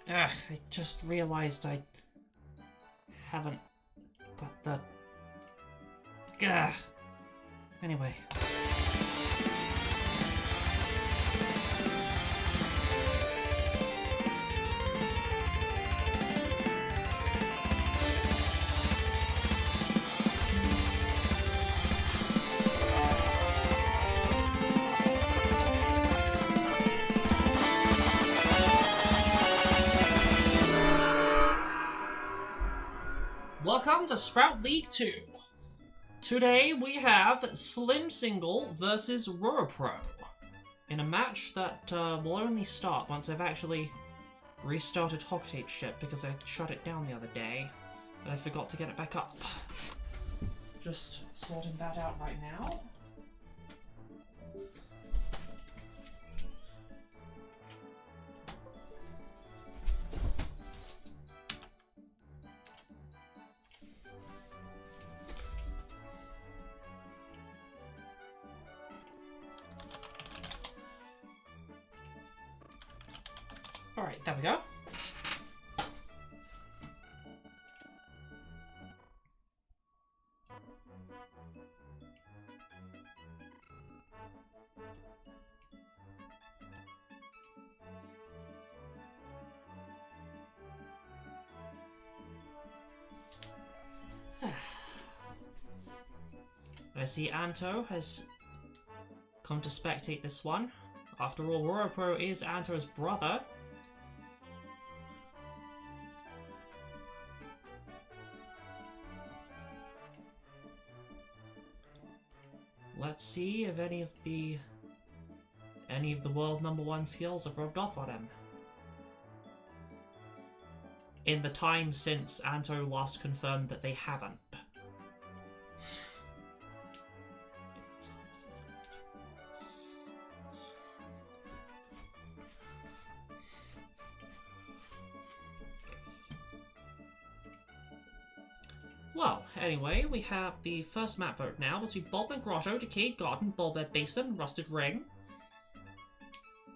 I just realized I haven't got the... Ugh. Anyway. Welcome to Sprout League 2. Today we have Slim Single versus Roropro in a match that will only start once I've actually restarted Hocketage ship because I shut it down the other day and I forgot to get it back up. Just sorting that out right now. Alright, there we go. I see Anto has come to spectate this one. After all, Roropro is Anto's brother. Let's see if any of the world #1 skills have rubbed off on him. In the time since Anto last confirmed that they haven't. Well, anyway, we have the first map vote now between Bulbhead Grotto, Decayed Garden, Bulbhead Basin, Rusted Ring.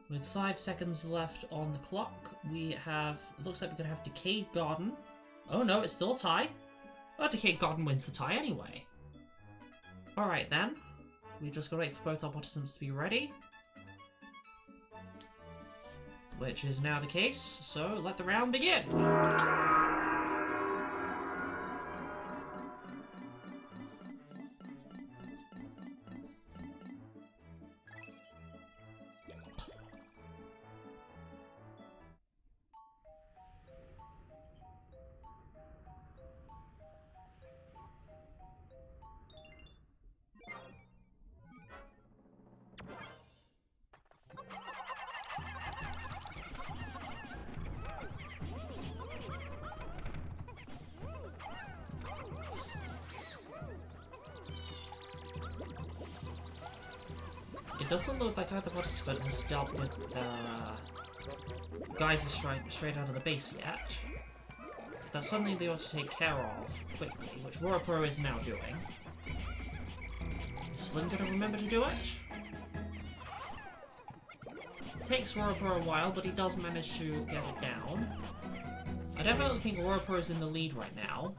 With 5 seconds left on the clock, we have... looks like we're going to have Decayed Garden. Oh no, it's still a tie. Oh, Decayed Garden wins the tie anyway. Alright then. We just gotta wait for both our participants to be ready. Which is now the case, so let the round begin! It doesn't look like either participant has dealt with guys straight out of the base yet. That's something they ought to take care of quickly, which Roropro is now doing. Is Slim gonna remember to do it? It takes Roropro a while, but he does manage to get it down. I definitely think Roropro is in the lead right now,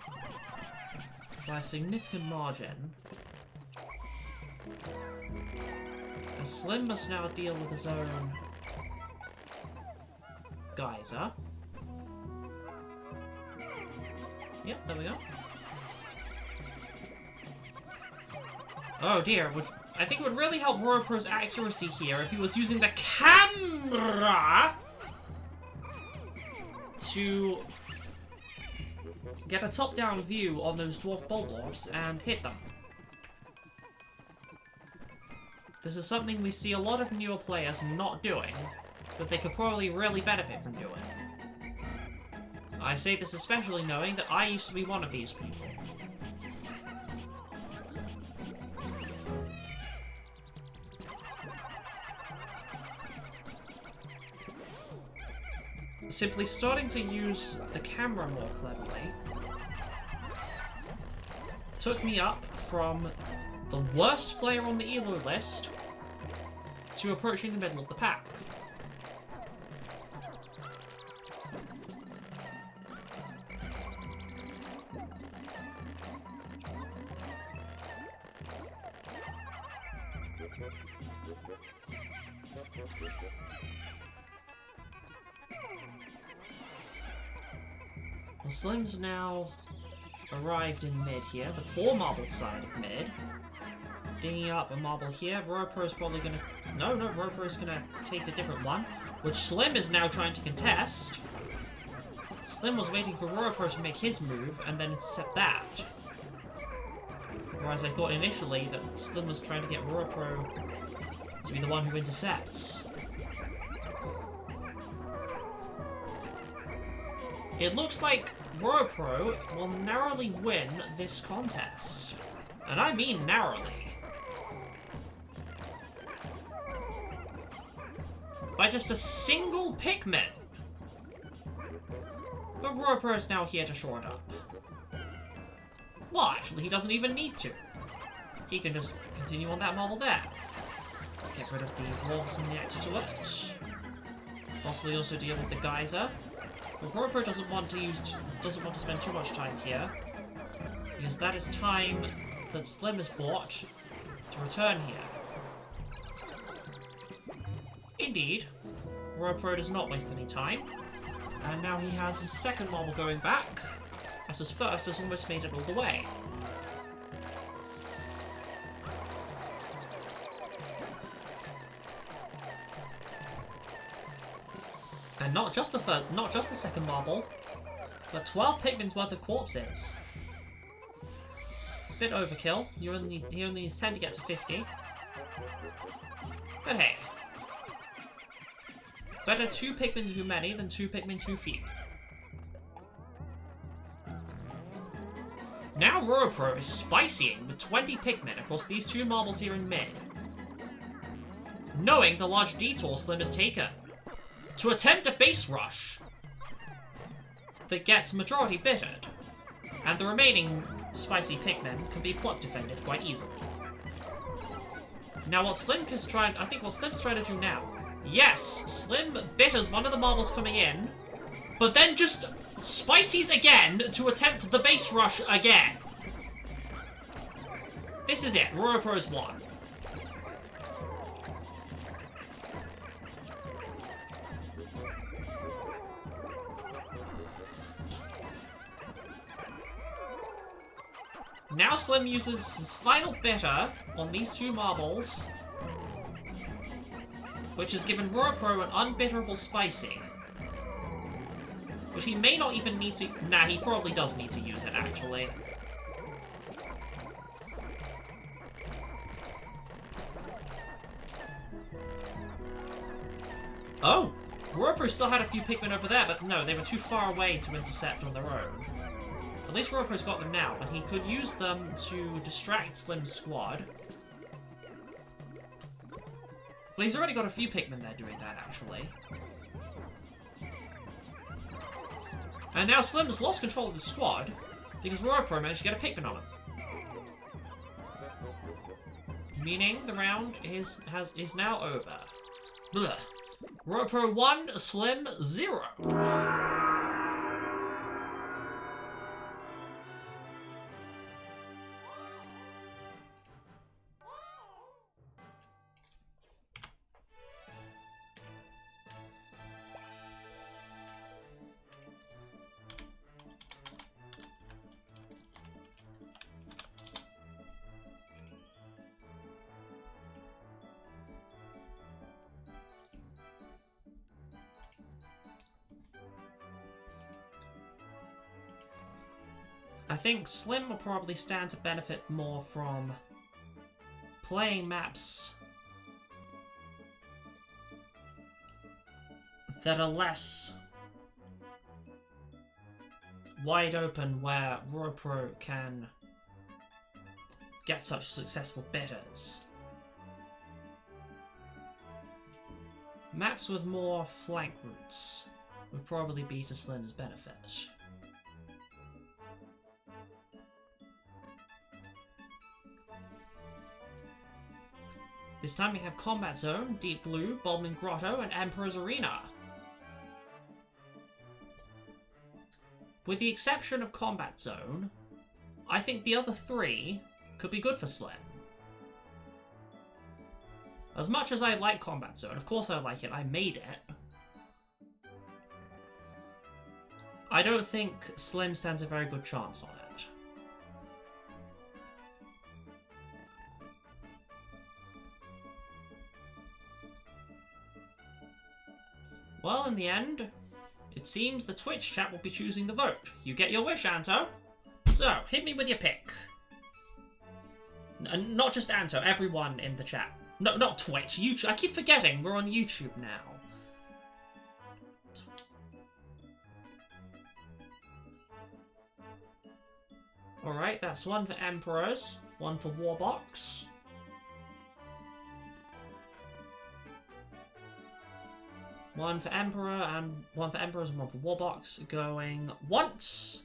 by a significant margin. And Slim must now deal with his own geyser. Yep, there we go. Oh dear, I think it would really help Ropro's accuracy here if he was using the camera to get a top-down view on those dwarf bulbs and hit them. This is something we see a lot of newer players not doing, that they could probably really benefit from doing. I say this especially knowing that I used to be one of these people. Simply starting to use the camera more cleverly took me up from the worst player on the elo list to approaching the middle of the pack. Well, Slim's now arrived in mid here, the 4 marble side of mid. Digging up a marble here. Roropro's probably gonna... No, Roropro's gonna take a different one, which Slim is now trying to contest. Slim was waiting for Roropro to make his move and then intercept that. Whereas I thought initially that Slim was trying to get Roropro to be the one who intercepts. It looks like Roropro will narrowly win this contest. And I mean narrowly. By just a single Pikmin. But Roropro is now here to shore it up. Well, actually, he doesn't even need to. He can just continue on that marble there. Get rid of the dwarves next to it. Possibly also deal with the geyser. But Roropro doesn't want to spend too much time here, because that is time that Slim has bought to return here. Indeed, Roropro does not waste any time, and now he has his second marble going back, as his first has almost made it all the way. And not just the second marble, but 12 Pikmin's worth of corpses. Bit overkill. He only needs 10 to get to 50. But hey. Better 2 Pikmin too many than 2 Pikmin too few. Now Roropro is spicying with 20 Pikmin across these 2 marbles here in mid, knowing the large detour Slim has taken to attempt a base rush that gets majority bittered, and the remaining spicy Pikmin can be plot defended quite easily. Now what Slim is trying, I think what Slim's trying to do now, yes, Slim bitters one of the marbles coming in, but then just spices again to attempt the base rush again. This is it, Roropro's won. Now Slim uses his final bitter on these 2 marbles, which has given Roropro an unbitterable spicy. Which he may not even need to... Nah, he probably does need to use it, actually. Oh! Roropro still had a few Pikmin over there, but no, they were too far away to intercept on their own. At least Roropro's got them now, and he could use them to distract Slim's squad. But he's already got a few Pikmin there doing that, actually. And now Slim has lost control of the squad, because Roropro managed to get a Pikmin on him. Meaning the round is now over. Blah. Roropro 1, Slim 0. I think Slim will probably stand to benefit more from playing maps that are less wide open, where Roropro can get such successful bitters. Maps with more flank routes would probably be to Slim's benefit. This time we have Combat Zone, Deep Blue, Bulbmin Grotto, and Emperor's Arena. With the exception of Combat Zone, I think the other 3 could be good for Slim. As much as I like Combat Zone, of course I like it, I made it. I don't think Slim stands a very good chance on it. Well, in the end, it seems the Twitch chat will be choosing the vote. You get your wish, Anto. So, hit me with your pick. Not just Anto, everyone in the chat. No, not Twitch, YouTube. I keep forgetting, we're on YouTube now. Alright, that's one for Emperors, one for Warbox. One for Emperor, and one for Emperors and one for Warbox. Going once.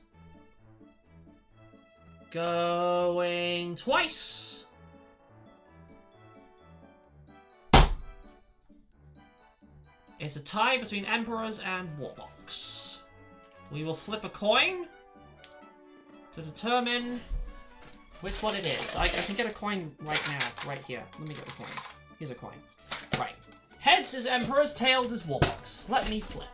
Going twice. It's a tie between Emperors and Warbox. We will flip a coin to determine which one it is. I can get a coin right now, right here. Let me get the coin. Here's a coin. Right. Heads is Emperors, tails is Warbox. Let me flip.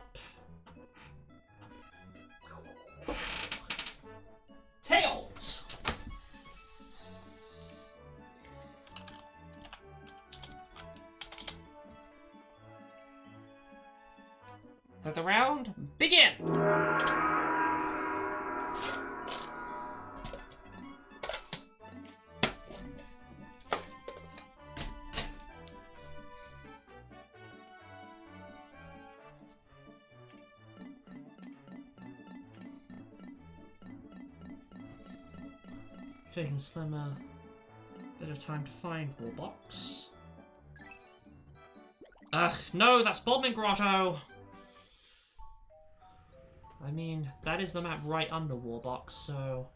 Tails! Let the round begin! Taking Slim a bit of time to find Warbox. Ugh, no, that's Bodmin Grotto! I mean, that is the map right under Warbox, so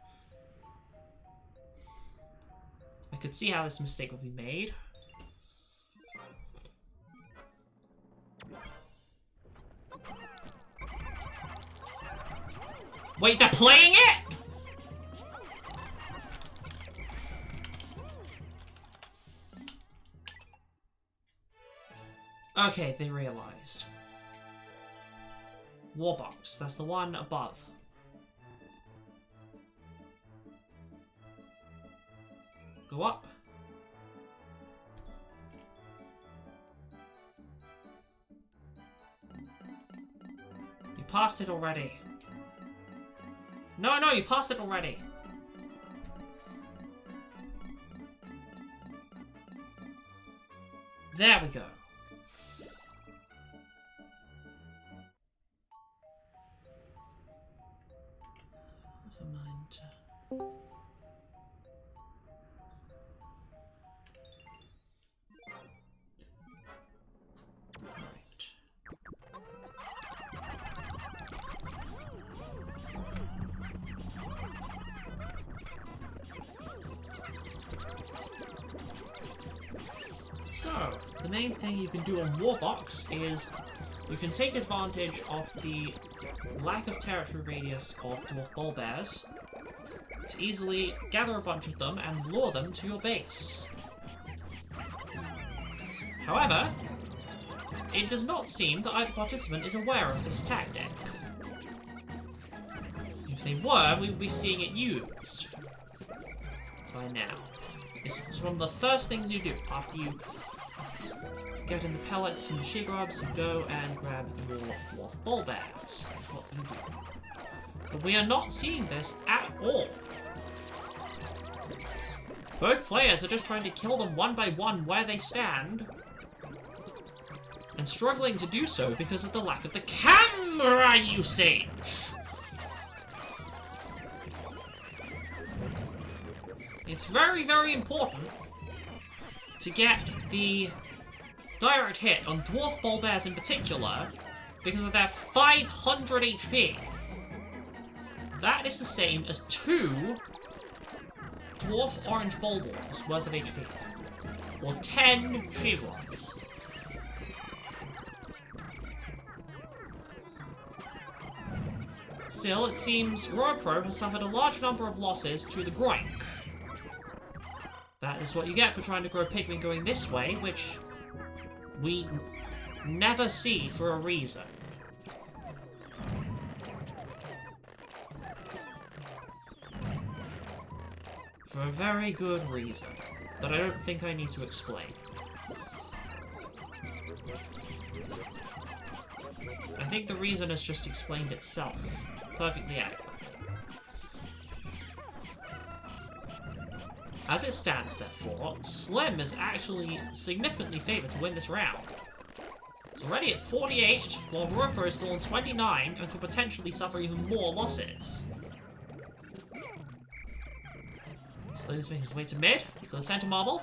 I could see how this mistake would be made. Wait, they're playing it?! Okay, they realized. Warbox, that's the one above. Go up. You passed it already. No, you passed it already. There we go. So, the main thing you can do on Warbox is you can take advantage of the lack of territory radius of dwarf bullbears to easily gather a bunch of them and lure them to your base. However, it does not seem that either participant is aware of this tactic. If they were, we would be seeing it used by now. It's one of the first things you do after you get in the pellets and the she-grubs and go and grab your dwarf bullbears. That's what you do. But we are not seeing this at all. Both players are just trying to kill them one by one where they stand, and struggling to do so because of the lack of the camera usage. It's very, very important to get the direct hit on dwarf bullbears in particular because of their 500 HP. That is the same as 2 dwarf orange bulbors worth of HP. Or 10 she-grubs. Still, it seems Roropro has suffered a large number of losses to the Groink. That is what you get for trying to grow Pikmin going this way, which we never see for a reason. For a very good reason that I don't think I need to explain. I think the reason has just explained itself perfectly adequately. As it stands, therefore, Slim is actually significantly favoured to win this round. He's already at 48, while Roropro is still on 29 and could potentially suffer even more losses. Slim's making his way to mid, to the centre marble.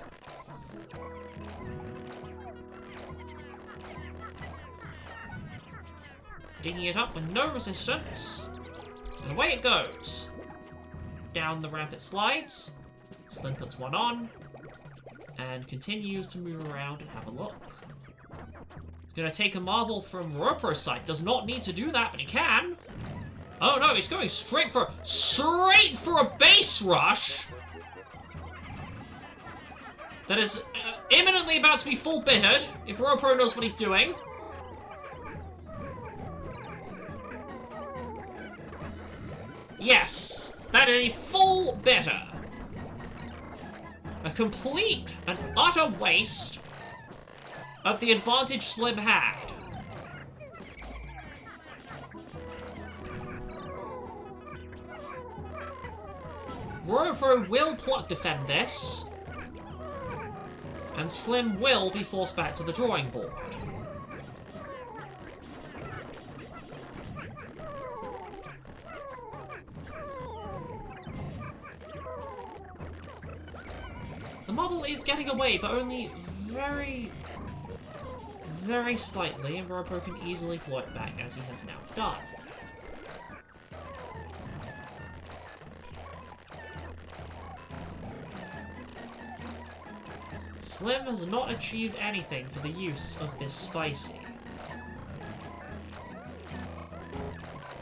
Digging it up with no resistance. And away it goes. Down the ramp it slides. Slim puts one on. And continues to move around and have a look. He's going to take a marble from Ropro's side. Does not need to do that, but he can. Oh no, he's going straight for a base rush. That is imminently about to be full bittered, if Roropro knows what he's doing. Yes, that is a full bitter. A complete and utter waste of the advantage Slim had. Roropro will pluck defend this, and Slim will be forced back to the drawing board. The marble is getting away, but only very, very slightly, and Roropro can easily claw it back, as he has now done. Slim has not achieved anything for the use of this spicy.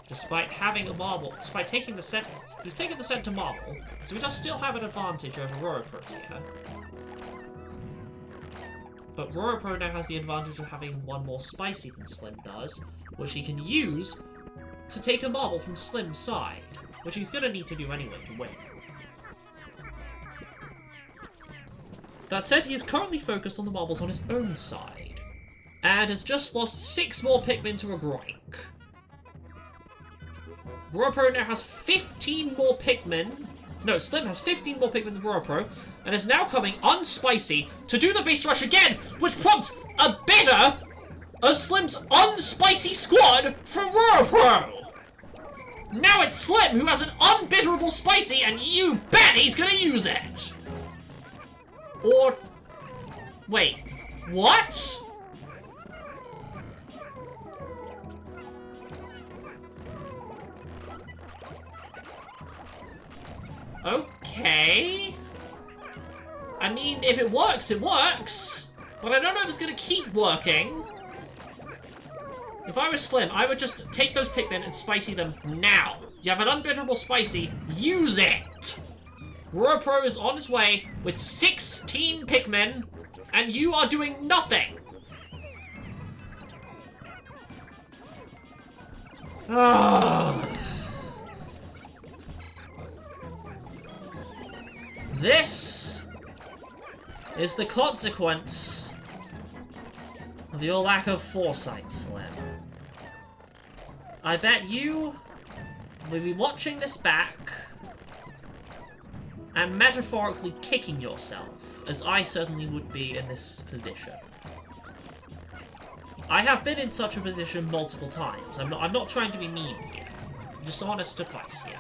Despite having a marble, despite taking the center, he's taken the center marble, so he does still have an advantage over Roropro here. But Roropro now has the advantage of having one more spicy than Slim does, which he can use to take a marble from Slim's side, which he's going to need to do anyway to win. That said, he is currently focused on the marbles on his own side, and has just lost 6 more Pikmin to a Groink. Roropro now has 15 more Pikmin. No, Slim has 15 more Pikmin than Roropro, and is now coming unspicy to do the base rush again, which prompts a bitter of Slim's unspicy squad from Roropro. Now it's Slim who has an unbitterable spicy, and you bet he's gonna use it. Or... wait, what? Okay. I mean, if it works, it works. But I don't know if it's gonna keep working. If I was Slim, I would just take those Pikmin and spicy them now. You have an unbitterable spicy, use it! Roropro is on his way with 16 Pikmin, and you are doing nothing! Ugh. This is the consequence of your lack of foresight, Slim. I bet you will be watching this back and metaphorically kicking yourself, as I certainly would be in this position. I have been in such a position multiple times. I'm not trying to be mean here. I'm just honest advice here.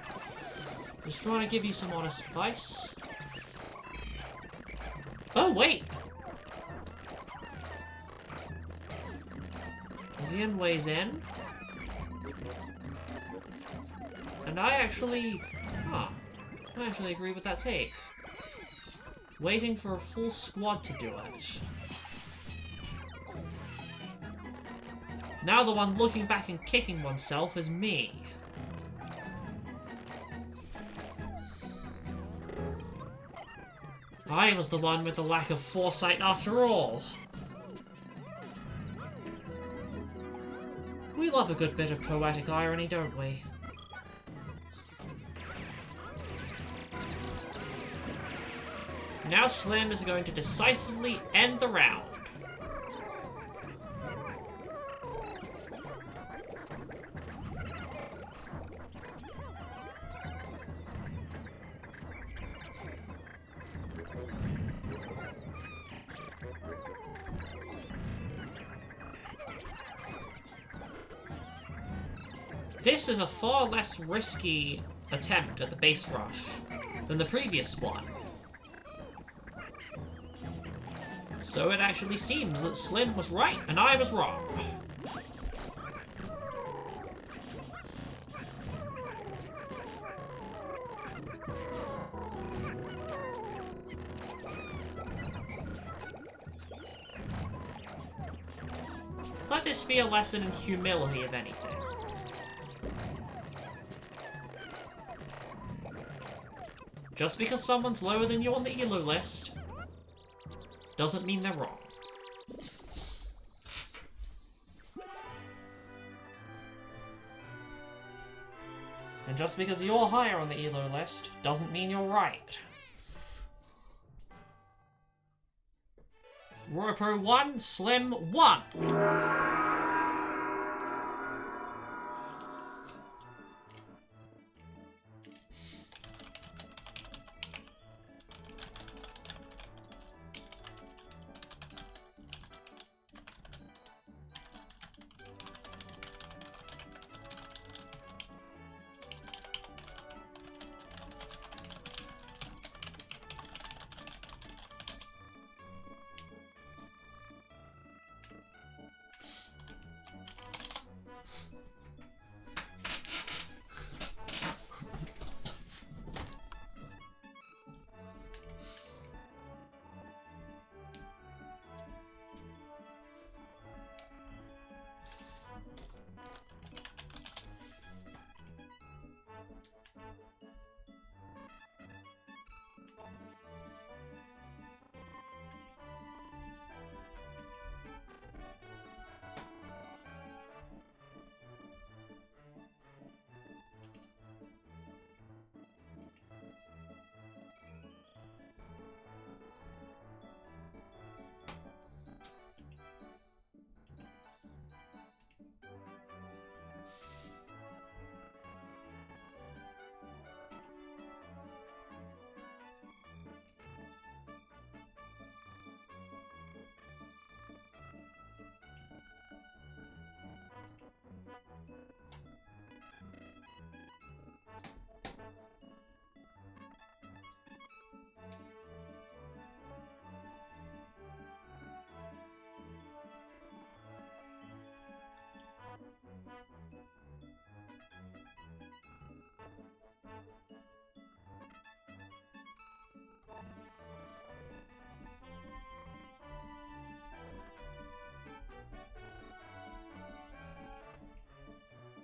Just trying to give you some honest advice. Oh, wait! Xian weighs in. And I actually agree with that take. Waiting for a full squad to do it. Now the one looking back and kicking oneself is me. I was the one with the lack of foresight after all. We love a good bit of poetic irony, don't we? Now Slim is going to decisively end the round. This is a far less risky attempt at the base rush than the previous one. So it actually seems that Slim was right and I was wrong. Let this be a lesson in humility, if anything. Just because someone's lower than you on the ELO list doesn't mean they're wrong. And just because you're higher on the ELO list doesn't mean you're right. Roropro 1, Slim 1!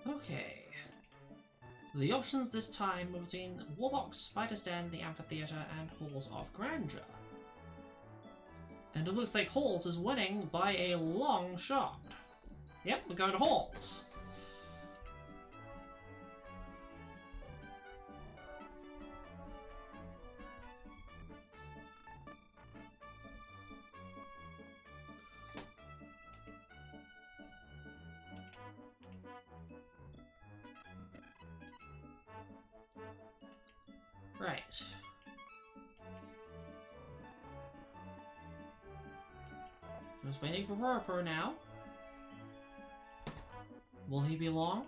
Okay. The options this time were between Warbox, Spider's Den, the Amphitheatre, and Halls of Grandeur. And it looks like Halls is winning by a long shot. Yep, we're going to Halls. Right. Just waiting for Roropro now. Will he be long?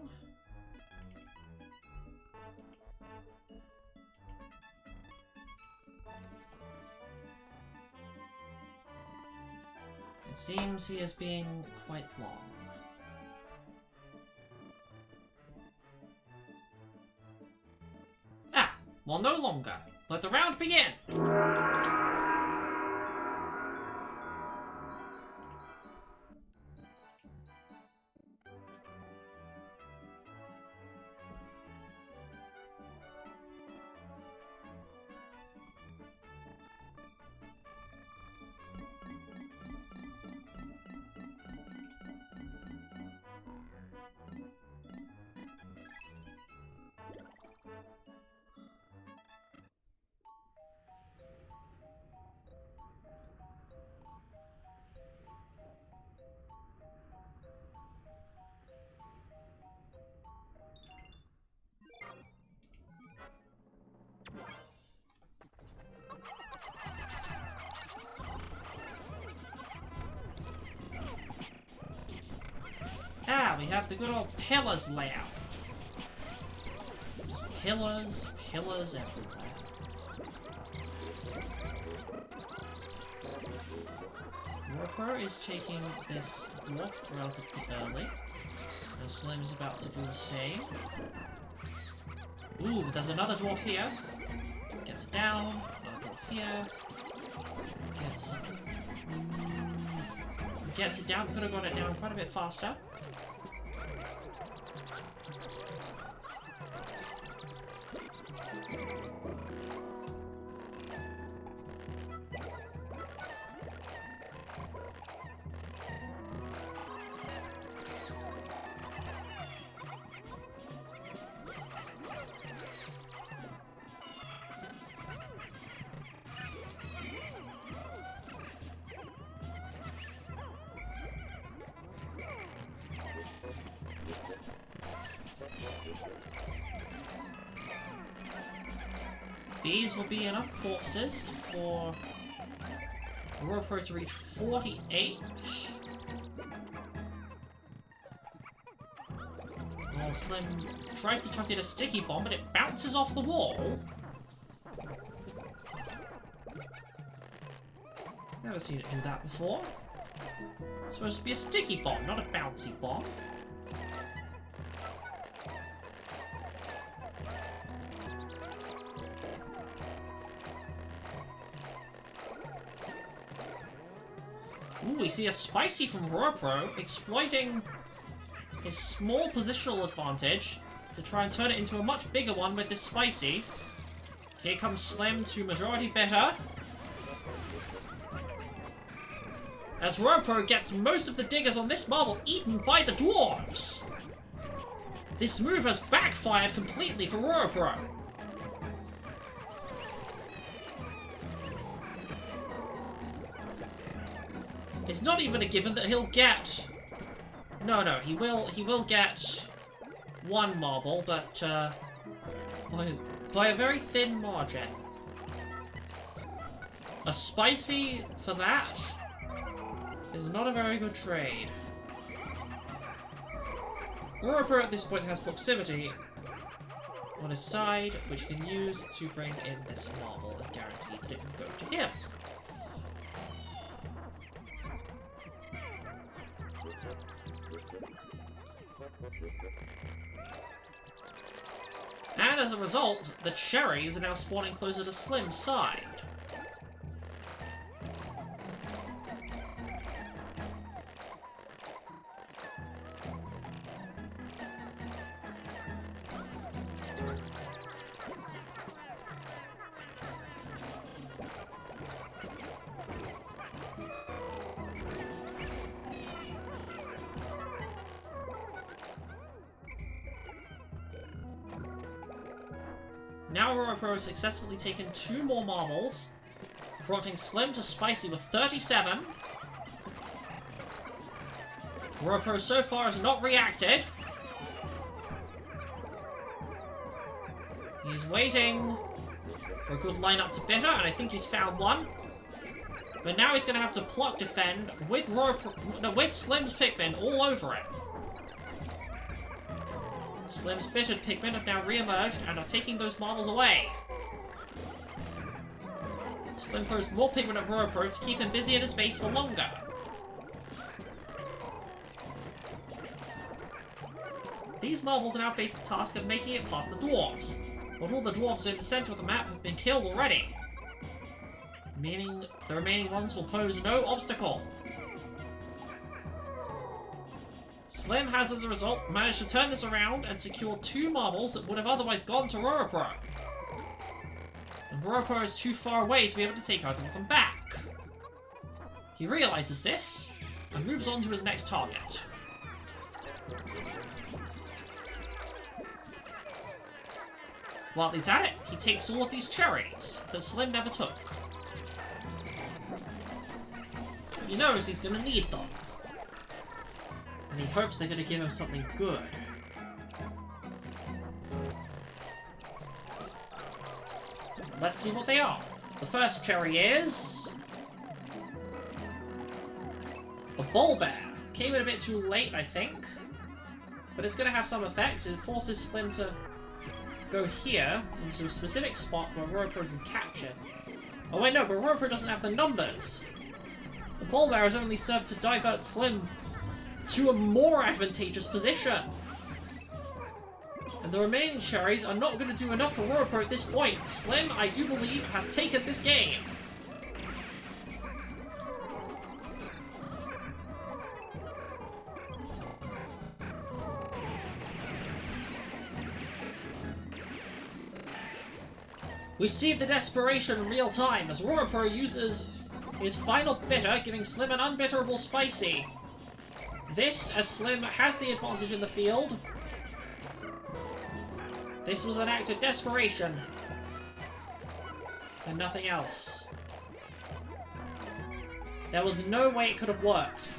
It seems he is being quite long. Well, no longer. Let the round begin! we have the good old pillars layout. Just pillars, pillars everywhere. Roropro is taking this dwarf relatively early. And Slim is about to do the same. Ooh, there's another dwarf here. Gets it down. Another dwarf here. Gets it down. Could have got it down quite a bit faster. These will be enough corpses for Roropro to reach 48. While Slim tries to chuck in a sticky bomb, but it bounces off the wall. Never seen it do that before. It's supposed to be a sticky bomb, not a bouncy bomb. Ooh, we see a spicy from Roropro exploiting his small positional advantage to try and turn it into a much bigger one with this spicy. Here comes Slim to majority better. As Roropro gets most of the diggers on this marble eaten by the dwarves. This move has backfired completely for Roropro. It's not even a given that he'll get... No, he will get one marble, but by a very thin margin. A spicy for that is not a very good trade. Roropro at this point has proximity on his side, which he can use to bring in this marble and guarantee that it can go to him. And as a result, the cherries are now spawning closer to Slim's side. Now Roropro has successfully taken 2 more marbles, prompting Slim to spicy with 37. Roropro so far has not reacted. He's waiting for a good lineup to bitter, and I think he's found one. But now he's going to have to pluck defend with with Slim's Pikmin all over it. Slim's bittered Pikmin have now re-emerged and are taking those marbles away. Slim throws more Pikmin at Roropro to keep him busy in his base for longer. These marbles are now face the task of making it past the dwarves, but all the dwarves in the center of the map have been killed already, meaning the remaining ones will pose no obstacle. Slim has, as a result, managed to turn this around and secure 2 marbles that would have otherwise gone to Roropro. And Roropro is too far away to be able to take either of them back. He realizes this, and moves on to his next target. While he's at it, he takes all of these cherries that Slim never took. He knows he's going to need them. And he hopes they're going to give him something good. Let's see what they are. The first cherry is... a Bull Bear. Came in a bit too late, I think. but it's going to have some effect. It forces Slim to go here, into a specific spot where Roropro can catch it. Oh wait, no, but Roropro doesn't have the numbers. The ball bearers only serve to divert Slim to a more advantageous position. And the remaining cherries are not going to do enough for Roropro at this point. Slim, I do believe, has taken this game. We see the desperation in real time as Roropro uses his final bitter, giving Slim an unbitterable spicy. This, as Slim has the advantage in the field. This was an act of desperation. And nothing else. There was no way it could have worked.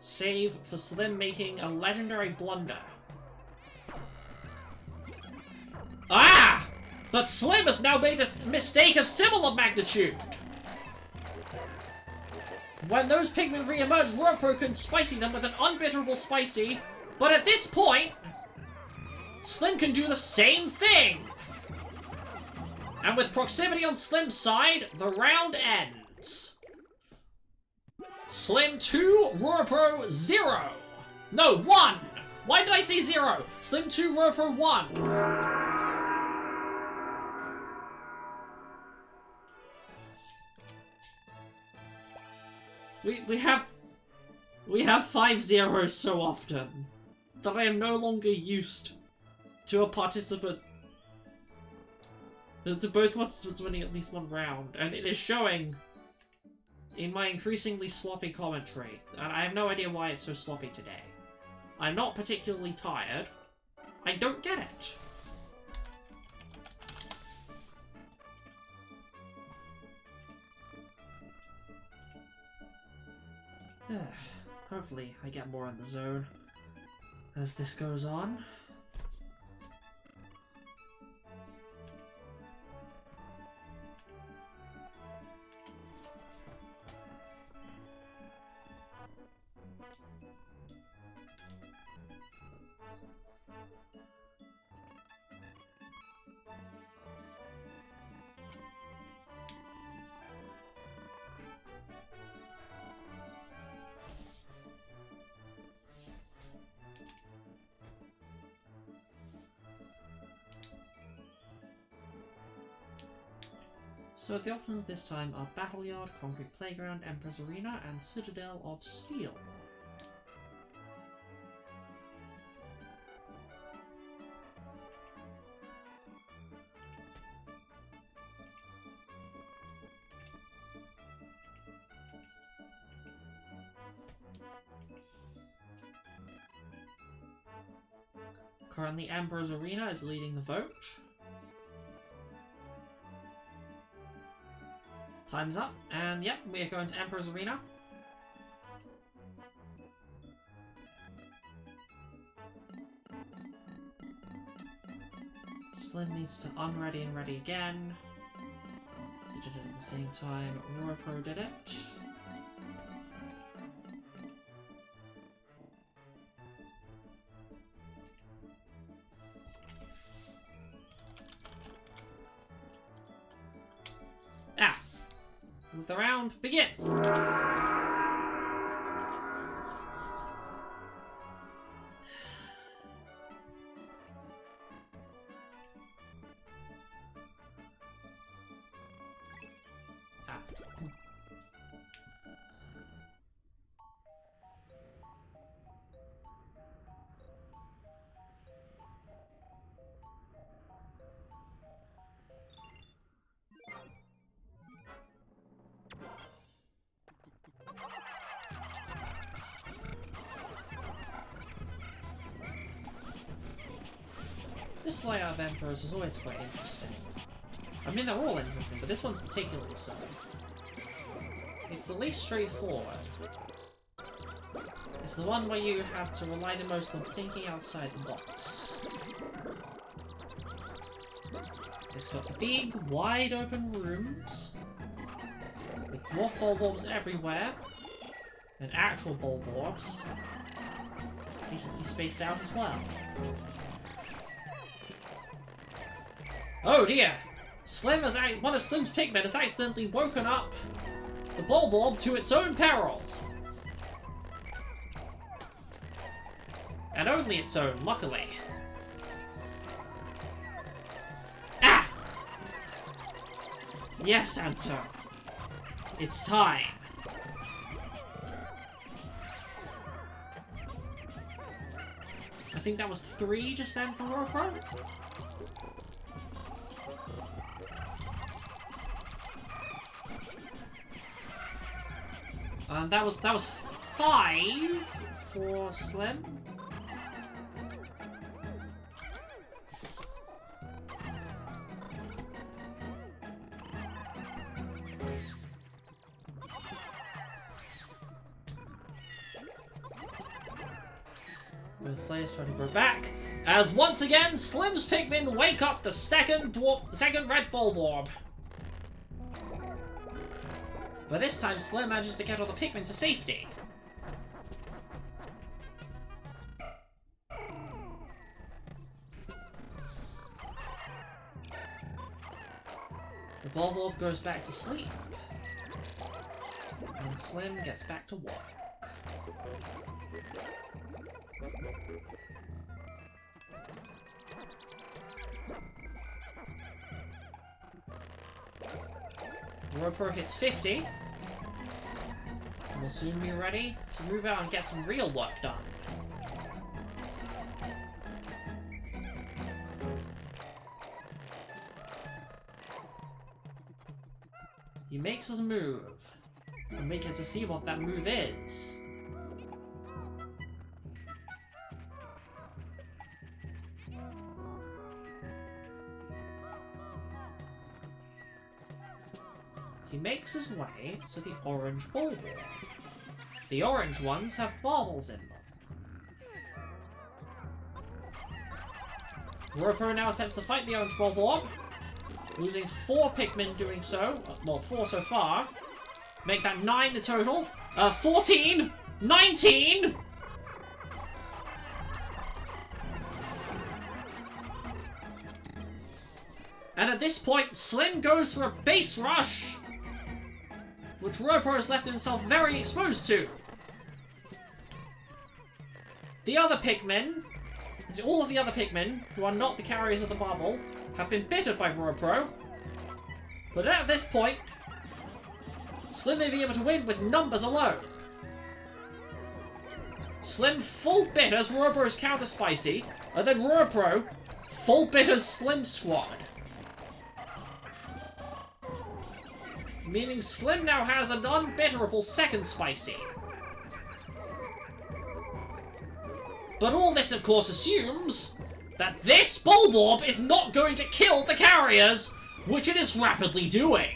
Save for Slim making a legendary blunder. Ah! But Slim has now made a mistake of similar magnitude. When those Pikmin re-emerge, Roropro can spicy them with an unbitterable spicy. But at this point, Slim can do the same thing. And with proximity on Slim's side, the round ends. Slim 2, Roropro 0. No, 1! Why did I say 0? Slim 2, Roropro 1. We have 5 zeros so often that I am no longer used to a participant to both what's winning at least one round, and it is showing in my increasingly sloppy commentary, and I have no idea why it's so sloppy today. I'm not particularly tired. I don't get it. Hopefully I get more in the zone as this goes on. So the options this time are Battle Yard, Concrete Playground, Emperor's Arena, and Citadel of Steel. Currently, Emperor's Arena is leading the vote. Time's up, and yep, we are going to Emperor's Arena. Slim needs to unready and ready again. He did it at the same time Roropro did it. Let the round begin! This layout of Emperors is always quite interesting. I mean, they're all interesting, but this one's particularly so. It's the least straightforward. It's the one where you have to rely the most on thinking outside the box. It's got the big, wide open rooms, with dwarf bulbs everywhere, And actual Bulborbs, decently spaced out as well. Oh dear! One of Slim's Pikmin has accidentally woken up the Bulborb to its own peril. And only its own, luckily. Ah! Yes, Anto. It's time. I think that was 3 just then for Roropro. And that was 5 for Slim. Both players trying to go back, as once again Slim's Pikmin wake up the second red Bulborb. But this time Slim manages to get all the Pikmin to safety. The Bulborb goes back to sleep. And Slim gets back to work. Roropro hits 50. And will soon be ready to move out and get some real work done. He makes his move. And we get to see what that move is. He makes his way to the orange Bulborb. The orange ones have baubles in them. Roropro now attempts to fight the orange Bulborb, losing 4 Pikmin doing so. Well, 4 so far. Make that 9 in total. 14! 19! And at this point, Slim goes for a base rush, which Roropro has left himself very exposed to. The other Pikmin, all of the other Pikmin, who are not the carriers of the bubble, have been bittered by Roropro. But at this point, Slim may be able to win with numbers alone. Slim full bitters Ropro's counter spicy, and then Roropro full bitters Slim squad. Meaning Slim now has an unbitterable second spicy. But all this, of course, assumes that this Bulborb is not going to kill the carriers, which it is rapidly doing.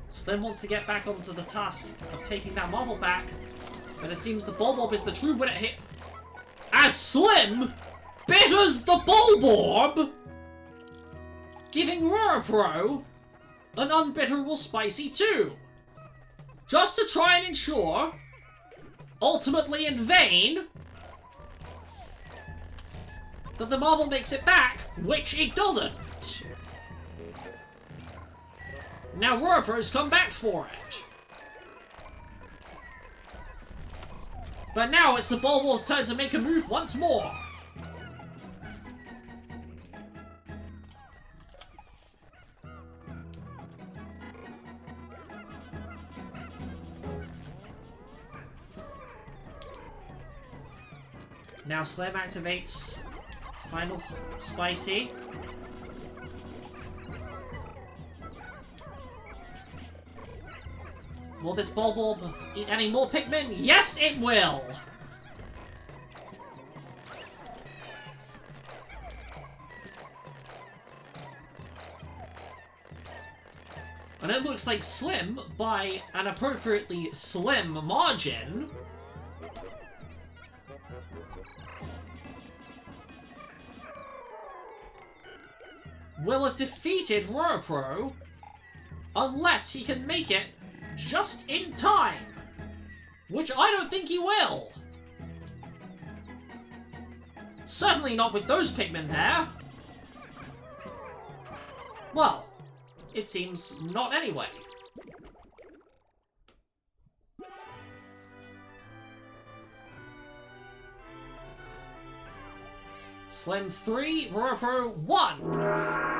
Slim wants to get back onto the task of taking that marble back, but it seems the Bulborb is the true winner here. As Slim bitters the Bulborb, giving Roropro an unbitterable spicy too. Just to try and ensure, ultimately in vain, that the marble makes it back, which it doesn't. Now Ropro's come back for it. But now it's the Bulborb's turn to make a move once more. Now Slim activates final spicy. Will this Bulborb eat any more Pikmin? Yes, it will! And it looks like Slim, by an appropriately slim margin, will have defeated Roropro unless he can make it just in time. Which I don't think he will. Certainly not with those Pikmin there. Well, it seems not anyway. Slim 3, Roropro 1.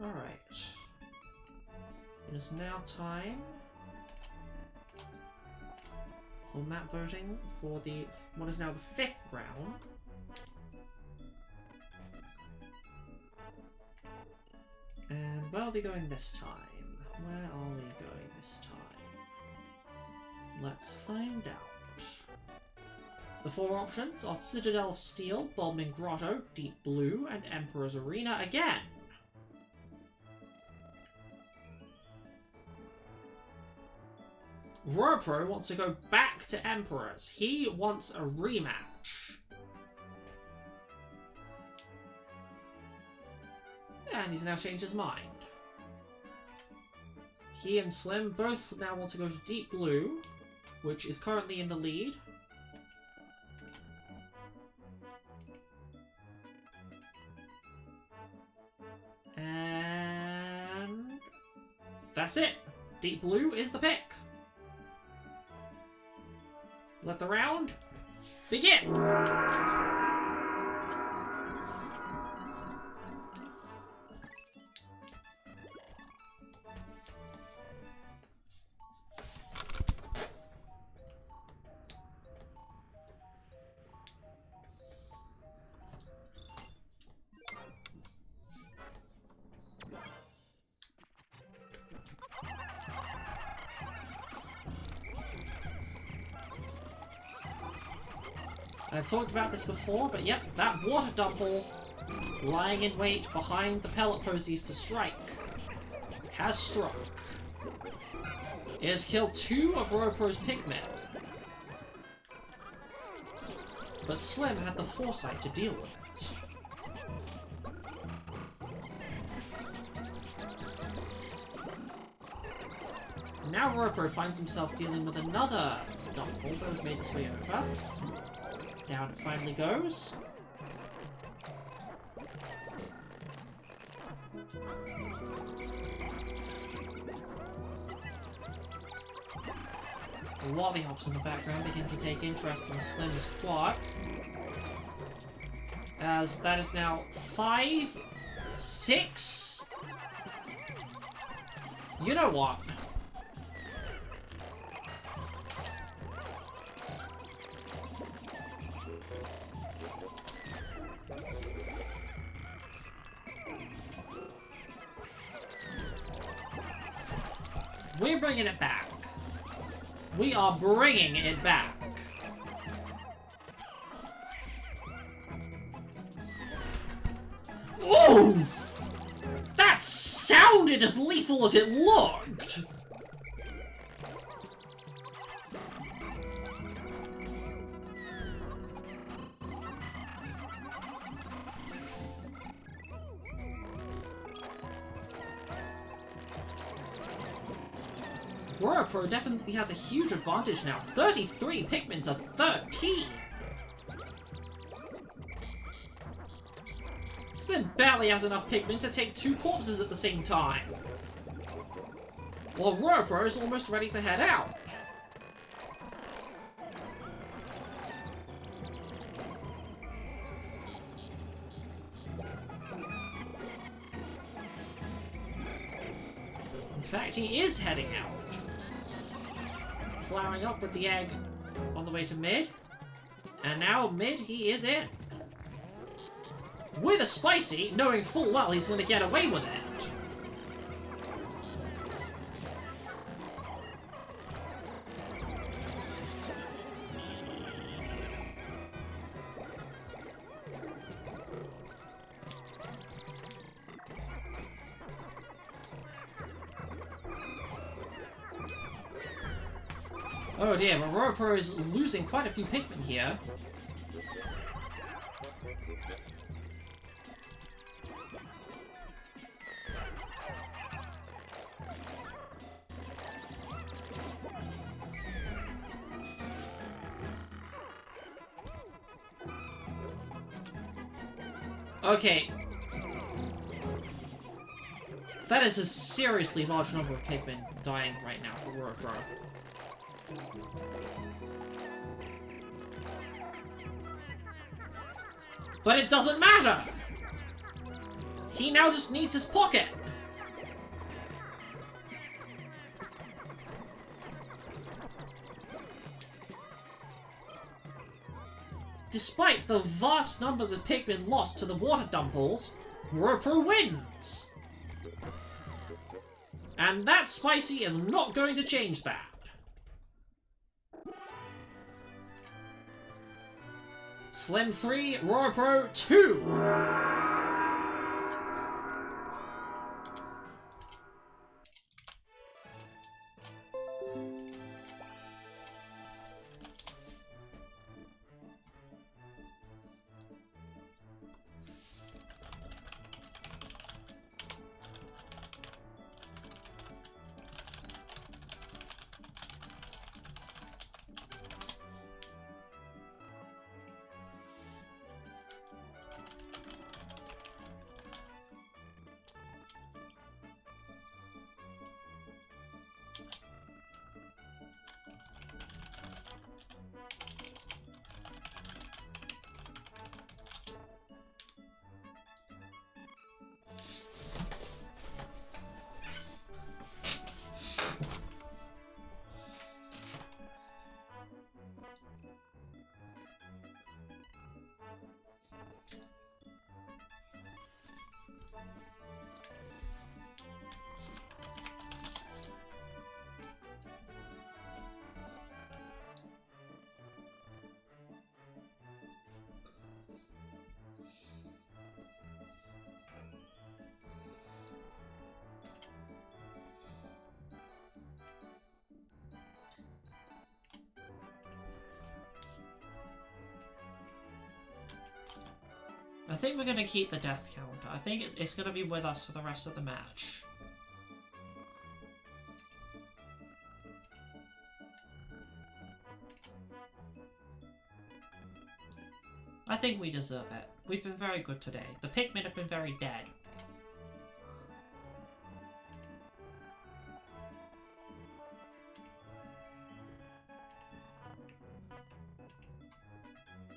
Alright. It is now time for map voting for the what is now the 5th round. And where are we going this time? Where are we going this time? Let's find out. The 4 options are Citadel of Steel, Bombing Grotto, Deep Blue, and Emperor's Arena again. Roropro wants to go back to Emperor's. He wants a rematch. And he's now changed his mind. He and Slim both now want to go to Deep Blue, which is currently in the lead. And that's it. Deep Blue is the pick. Let the round begin! I've talked about this before, but yep, that water dumble lying in wait behind the pellet posies to strike has struck. It has killed 2 of Ropro's Pikmin, but Slim had the foresight to deal with it. Now Roropro finds himself dealing with another dumble that has made its way over. Down it finally goes. The lollyhops in the background begin to take interest in Slim's plot, as that is now 5, 6. You know what? We're bringing it back. We are bringing it back. Oof! That sounded as lethal as it looked! Roropro definitely has a huge advantage now. 33 Pikmin to 13! Slim barely has enough Pikmin to take 2 corpses at the same time. While Roropro is almost ready to head out. fact, he is heading out. Flowering up with the egg on the way to mid. And now mid, he is in. With a spicy, knowing full well he's going to get away with it. Oh dear, but Roropro is losing quite a few Pikmin here. Okay. That is a seriously large number of Pikmin dying right now for Roropro. But it doesn't matter! He now just needs his pocket! Despite the vast numbers of Pikmin lost to the water dumples, Roropro wins! And that spicy is not going to change that. Slim 3, Roropro 2! I think we're going to keep the death counter. I think it's going to be with us for the rest of the match. I think we deserve it. We've been very good today. The Pikmin have been very dead.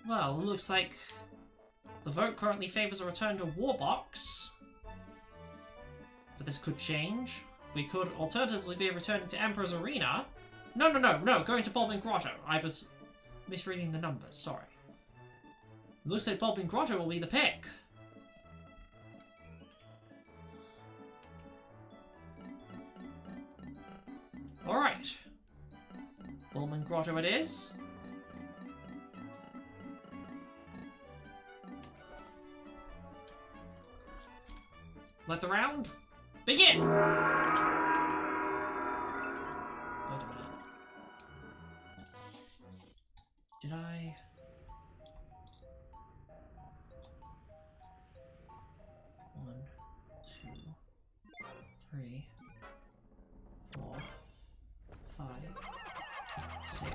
Well, it looks like the vote currently favours a return to Warbox. But this could change. We could alternatively be returning to Emperor's Arena. No, going to Bobbin Grotto. I was misreading the numbers, sorry. It looks like Bobbin Grotto will be the pick. Alright. Bobbin Grotto it is. Let the round begin! Wait a minute. Did I... One, two, three, 4, 5, 6.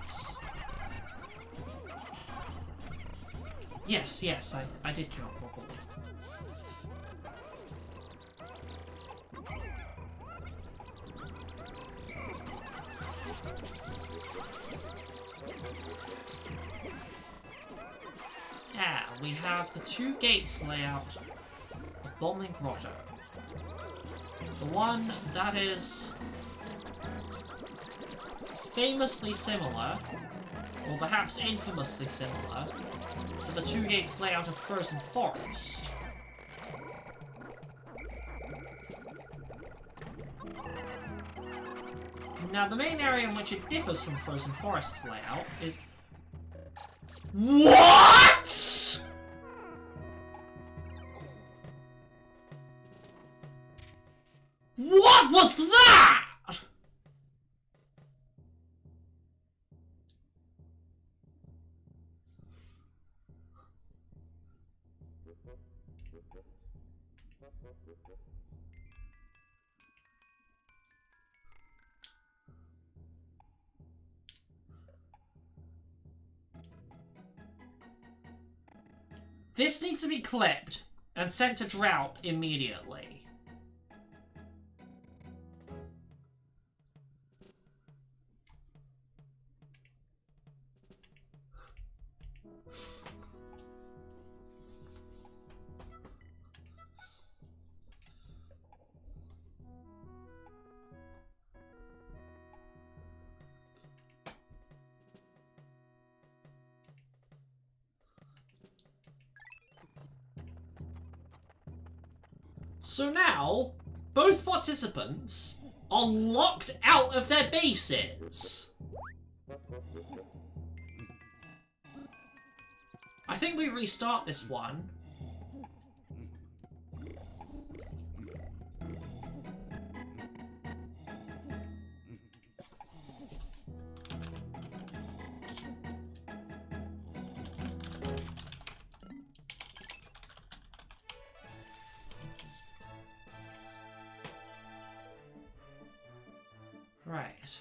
Yes, I did count properly. Yeah, we have the 2 gates layout of Bombing Grotto. The one that is famously similar, or perhaps infamously similar, to the 2 gates layout of Frozen Forest. Now, the main area in which it differs from Frozen Forest's layout is... What?! What was that?! This needs to be clipped and sent to Drought immediately. So now, both participants are locked out of their bases. I think we restart this one. Right.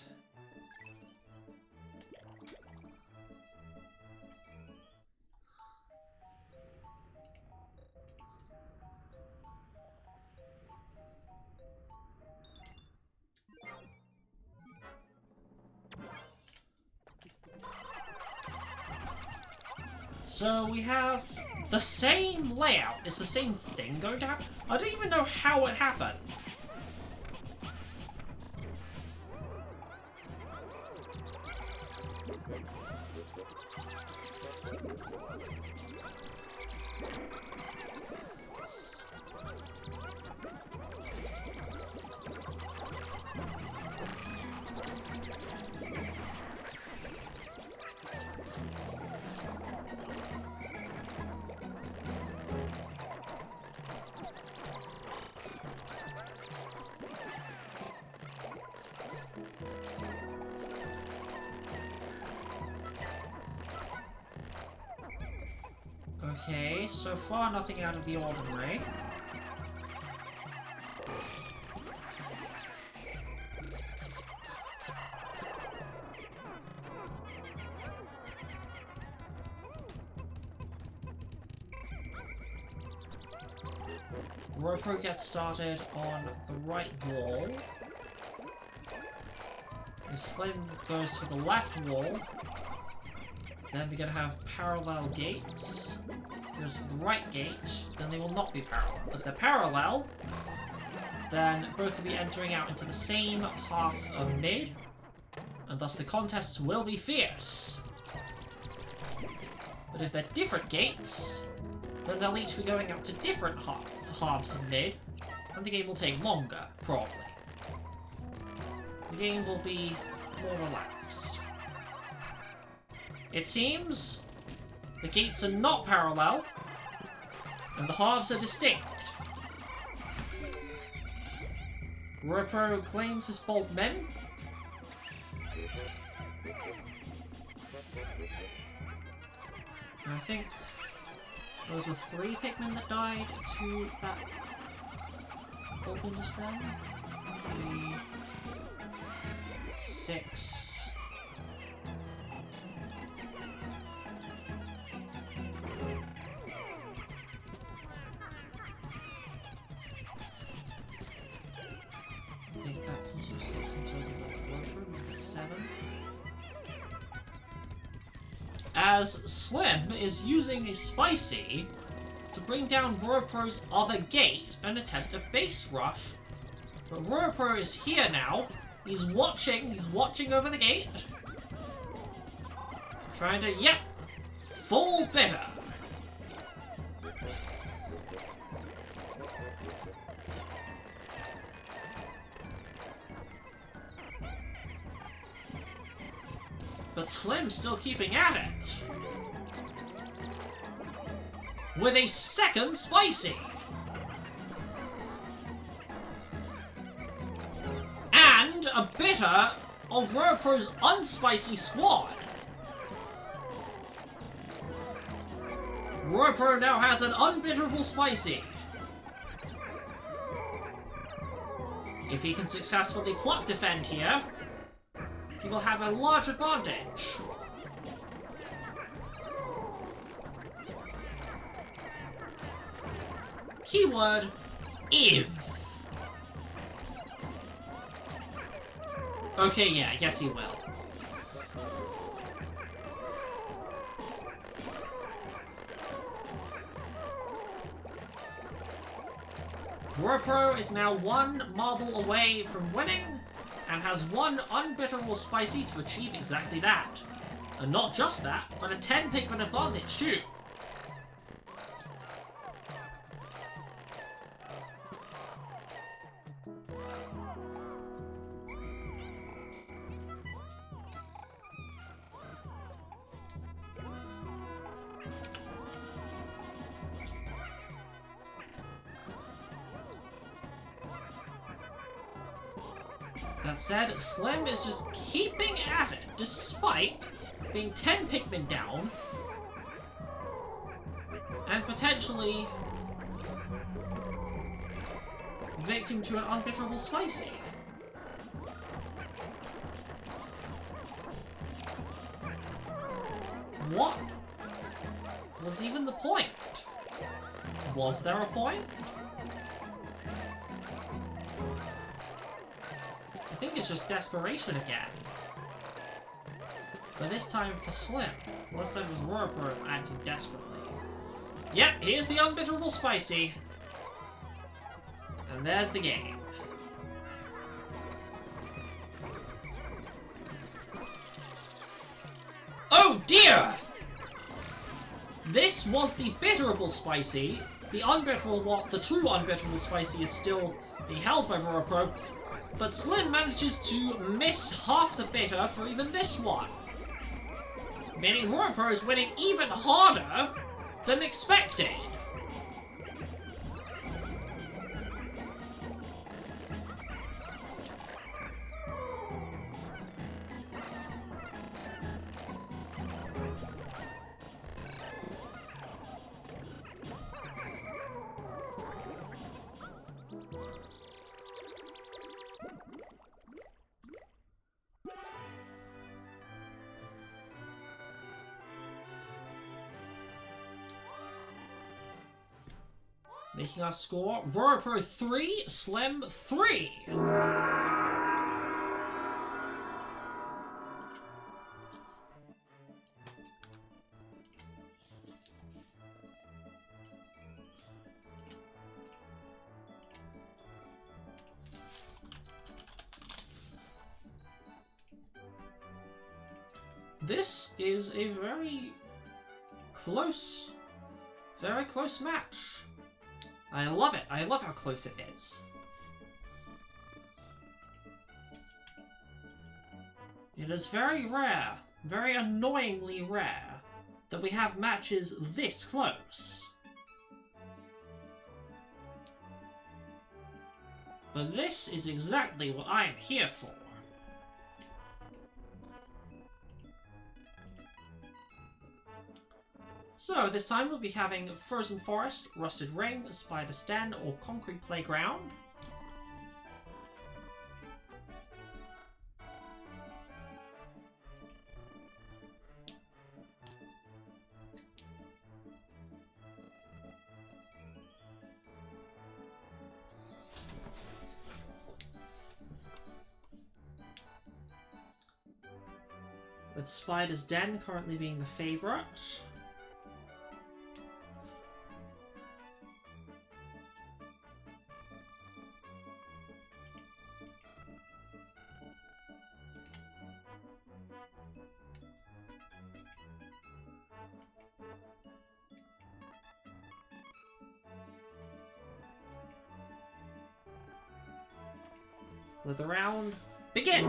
So we have the same layout. It's the same thing going to happen. I don't even know how it happened. Okay, so far nothing out of the ordinary. Roropro gets started on the right wall. If Slim goes for the left wall, then we're gonna have parallel gates. Goes for the right gate, then they will not be parallel. If they're parallel, then both will be entering out into the same half of mid, and thus the contests will be fierce. But if they're different gates, then they'll each be going out to different halves of mid, and the game will take longer, probably. The game will be more relaxed. It seems the gates are not parallel, and the halves are distinct. Roropro claims his bold men. And I think those were 3 Pikmin that died to that goblin just then. 3, 6. I think that's also 6 in total with Roropro, 7. As Slim is using a Spicy to bring down Ropro's other gate and attempt a base rush. But Roropro is here now, He's watching over the gate. Trying to, yep, full bitter. But Slim's still keeping at it. With a second spicy. And a bitter of Ropro's unspicy squad. Roropro now has an unbitterable spicy. If he can successfully pluck defend here, he will have a large advantage. Keyword, if. Okay, yeah, I guess he will. Roropro is now one marble away from winning, and has one unbitterable spicy to achieve exactly that. And not just that, but a 10 Pikmin advantage too. That said, Slim is just keeping at it, despite being 10 Pikmin down, and potentially victim to an unbitterable spicy. What was even the point? Was there a point? I think it's just desperation again. But this time for Slim. Last time it was Roropro acting desperately. Yep, here's the unbitterable spicy. And there's the game. Oh dear! This was the bitterable spicy. The unbitterable one, the true unbitterable spicy is still being held by Roropro. But Slim manages to miss half the bitter for even this one. Meaning Roropro is winning even harder than expected. Making our score, Roropro 3, Slim 3. This is a very close match. I love it. I love how close it is. It is very rare, very annoyingly rare, that we have matches this close. But this is exactly what I am here for. So, this time we'll be having Frozen Forest, Rusted Ring, Spider's Den, or Concrete Playground. With Spider's Den currently being the favourite. Let the round begin!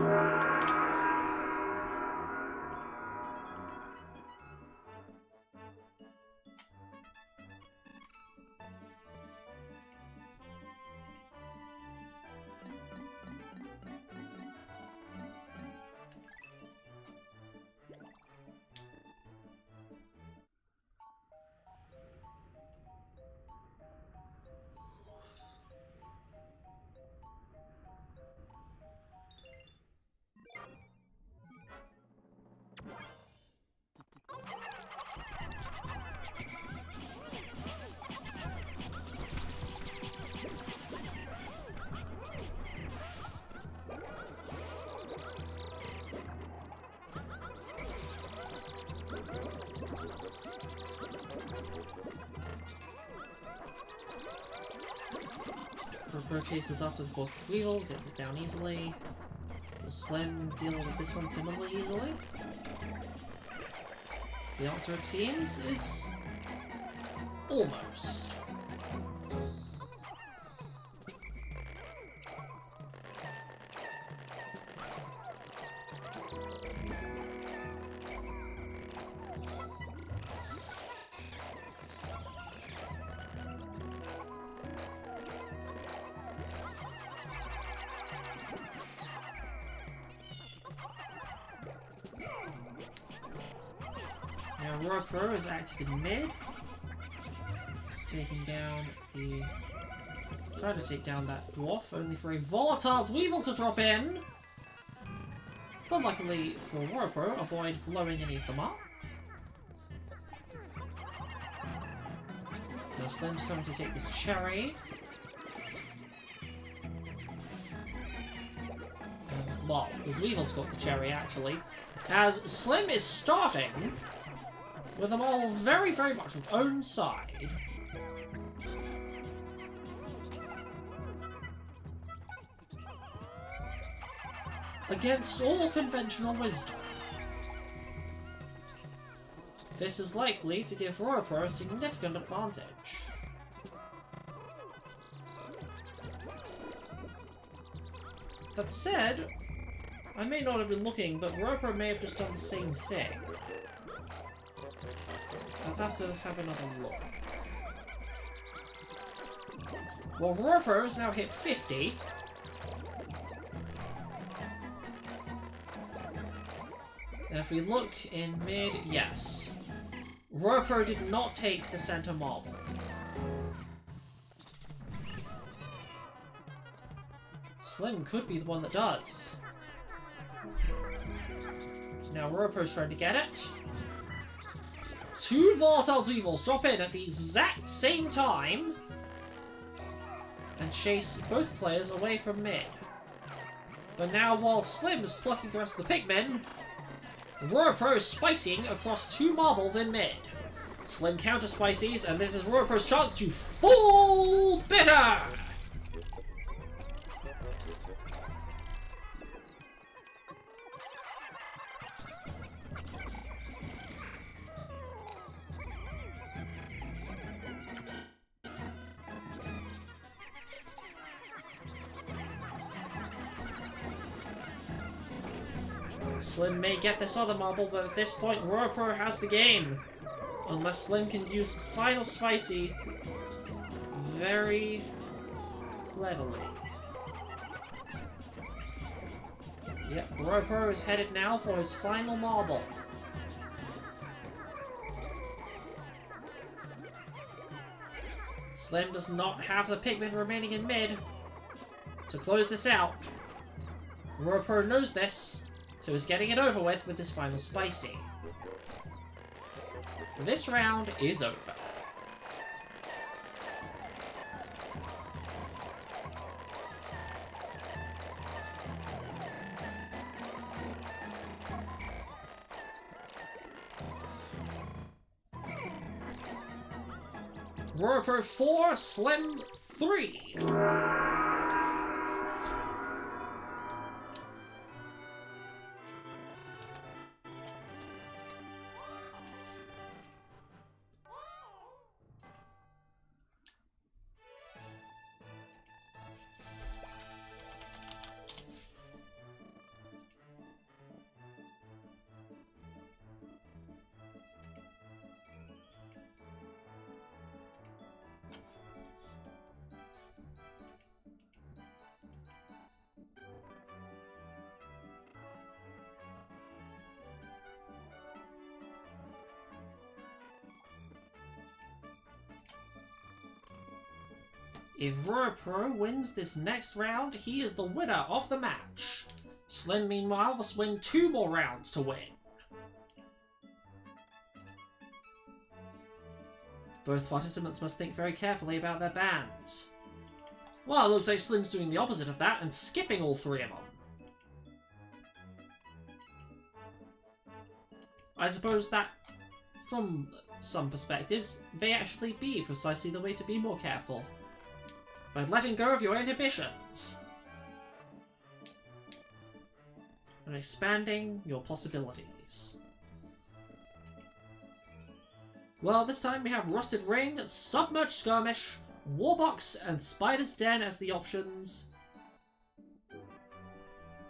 Roropro chases after the force of Weevil, gets it down easily. Will Slim deal with this one similarly easily? The answer, it seems, is... almost. Now Roropro is active in mid, taking down the... trying to take down that dwarf, only for a volatile Dweevil to drop in! But luckily for Roropro, avoid blowing any of them up. Now Slim's going to take this cherry. Well, the Dweevil's got the cherry actually, as Slim is starting with them all very, very much on its own side. Against all conventional wisdom. This is likely to give Roropro a significant advantage. That said, I may not have been looking, but Roropro may have just done the same thing. I'll have to have another look. Well, Roropro has now hit 50. And if we look in mid, yes. Roropro did not take the center marble. Slim could be the one that does. Now Ropro's trying to get it. Two volatile Dweevils drop in at the exact same time and chase both players away from mid. But now while Slim is plucking the rest of the Pikmin, Roropro is spicing across two marbles in mid. Slim counter spices, and this is Ropro's chance to full bitter! Slim may get this other marble, but at this point, Roropro has the game. Unless Slim can use his final spicy very cleverly. Yep, Roropro is headed now for his final marble. Slim does not have the Pikmin remaining in mid to close this out. Roropro knows this, so he's getting it over with his final spicy. This round is over. Roropro 4, Slim 3. If Roropro wins this next round, he is the winner of the match. Slim, meanwhile, must win 2 more rounds to win. Both participants must think very carefully about their bans. Well, it looks like Slim's doing the opposite of that and skipping all 3 of them. I suppose that, from some perspectives, may actually be precisely the way to be more careful. By letting go of your inhibitions. And expanding your possibilities. Well, this time we have Rusted Ring, Submerged Skirmish, Warbox, and Spider's Den as the options.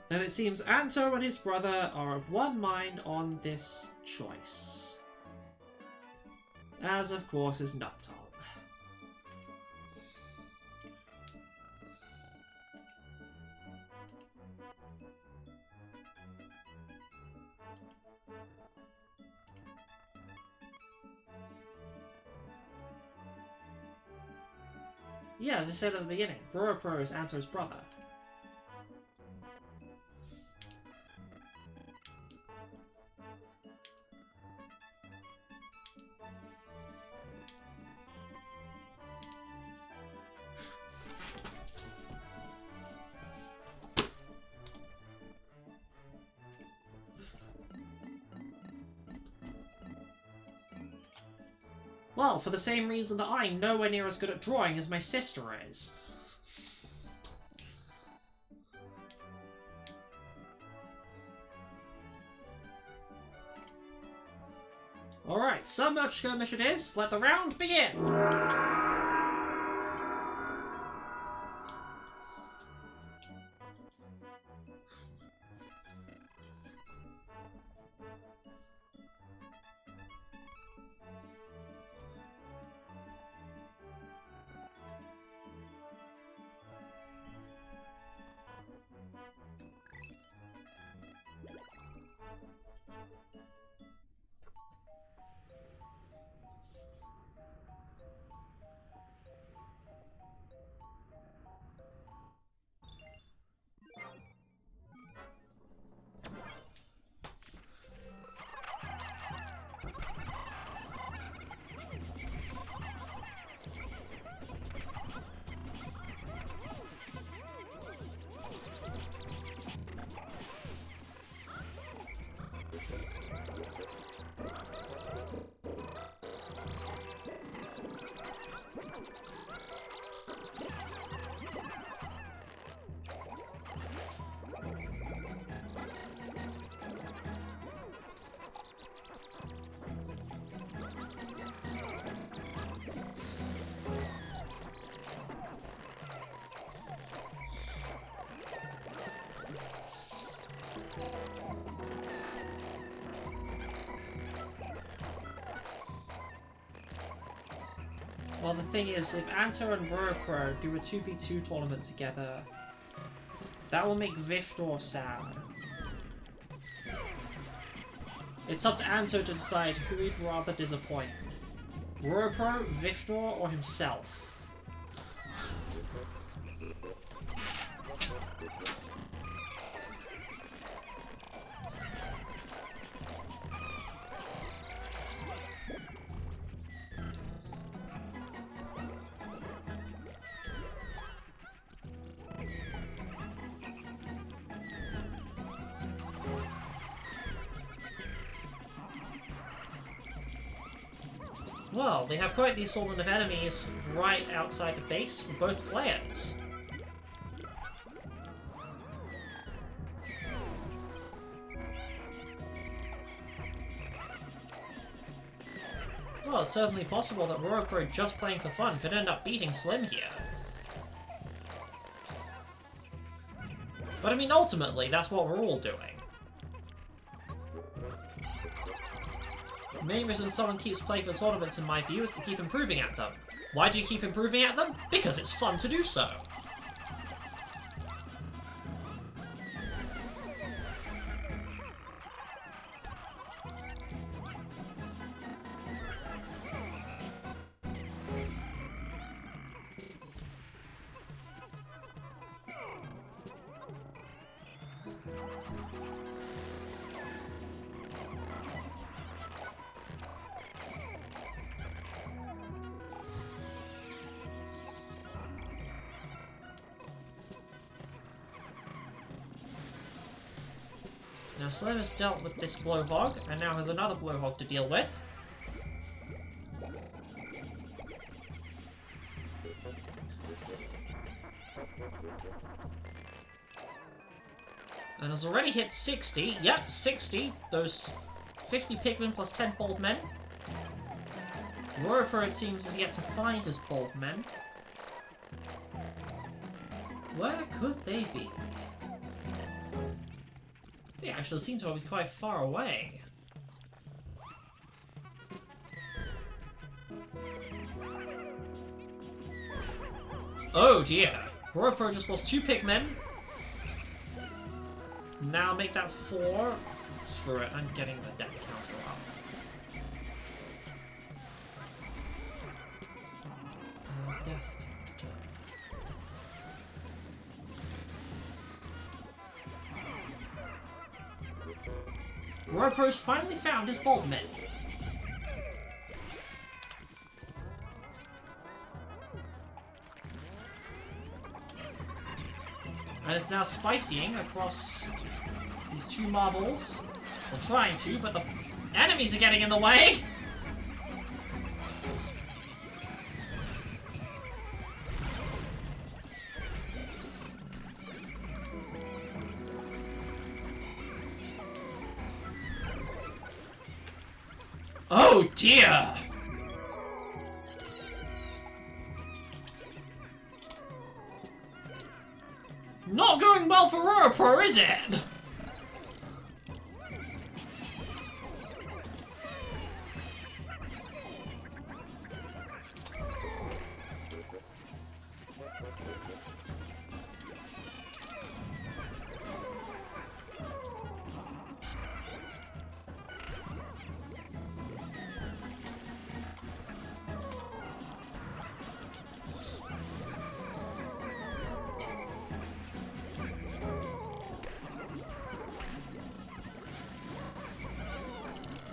And it seems Anto and his brother are of one mind on this choice. As, of course, is Nuptom. Yeah, as I said at the beginning, Roropro is Anto's brother. Well, for the same reason that I'm nowhere near as good at drawing as my sister is. Alright, Submerged Skirmish it is. Let the round begin! Well, the thing is, if Anto and Roropro do a 2v2 tournament together, that will make Viftor sad. It's up to Anto to decide who he'd rather disappoint. Roropro, Viftor, or himself. Well, we have quite the assortment of enemies right outside the base for both players. Well, it's certainly possible that Roropro, just playing for fun, could end up beating Slim here. But I mean, ultimately, that's what we're all doing. The main reason someone keeps playing the tournaments, in my view, is to keep improving at them. Why do you keep improving at them? Because it's fun to do so. Now Slim has dealt with this blowhog, and now has another blowhog to deal with. And has already hit 60. Yep, 60. Those 50 Pikmin plus 10 bulb men. Roropro, it seems, is yet to find his bulb men. Where could they be? They actually seem to be quite far away. Oh dear. Roropro just lost 2 Pikmin. Now make that 4. Screw it, I'm getting the death counter up. Death counter. Ropro's finally found his bulb men. And it's now spicying across these 2 marbles. We're trying to, but the enemies are getting in the way! Oh dear! Not going well for Roropro, is it?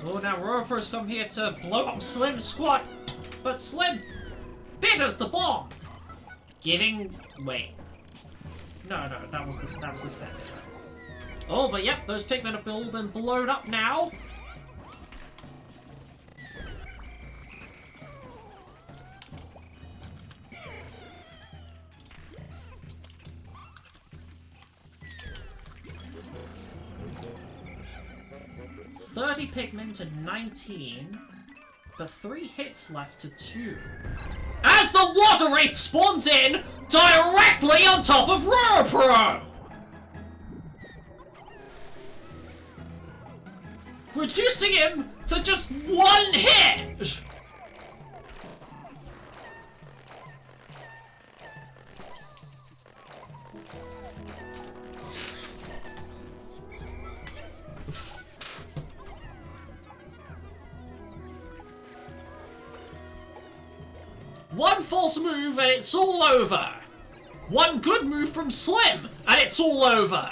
Oh, now Ropro's come here to blow up Slim's squad, but Slim bitters the bomb, giving. Wait, no, that was the spare bitter. Oh, but yep, those Pikmin have all been blown up now. Pikmin to 19, but 3 hits left to 2. As the water wraith spawns in directly on top of Roropro! Reducing him to just 1 hit! One false move and it's all over. One good move from Slim and it's all over.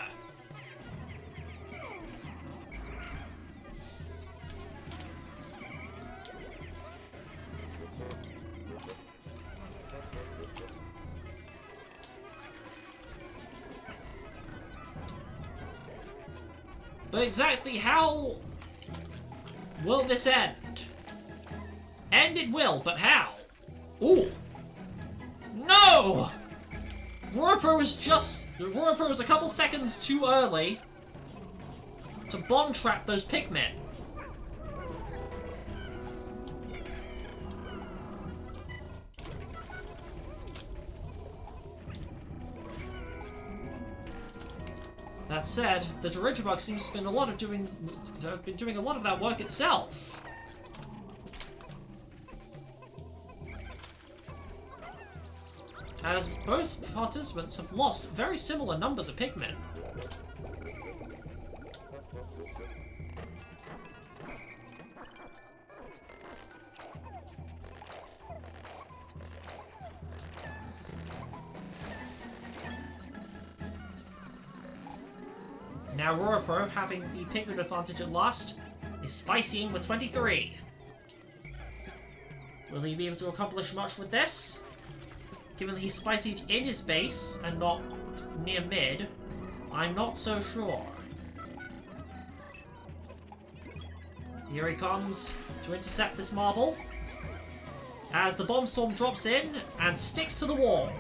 But exactly how will this end? End it will, but how? Ooh! No! Roropro was a couple seconds too early to bomb trap those Pikmin. That said, the Dirigibug seems to have been doing a lot of that work itself. As both participants have lost very similar numbers of Pikmin. Now Roropro, having the Pikmin advantage at last, is spicying with 23. Will he be able to accomplish much with this? Given that he's spicied in his base and not near mid, I'm not so sure. Here he comes to intercept this marble. As the bomb storm drops in and sticks to the wall.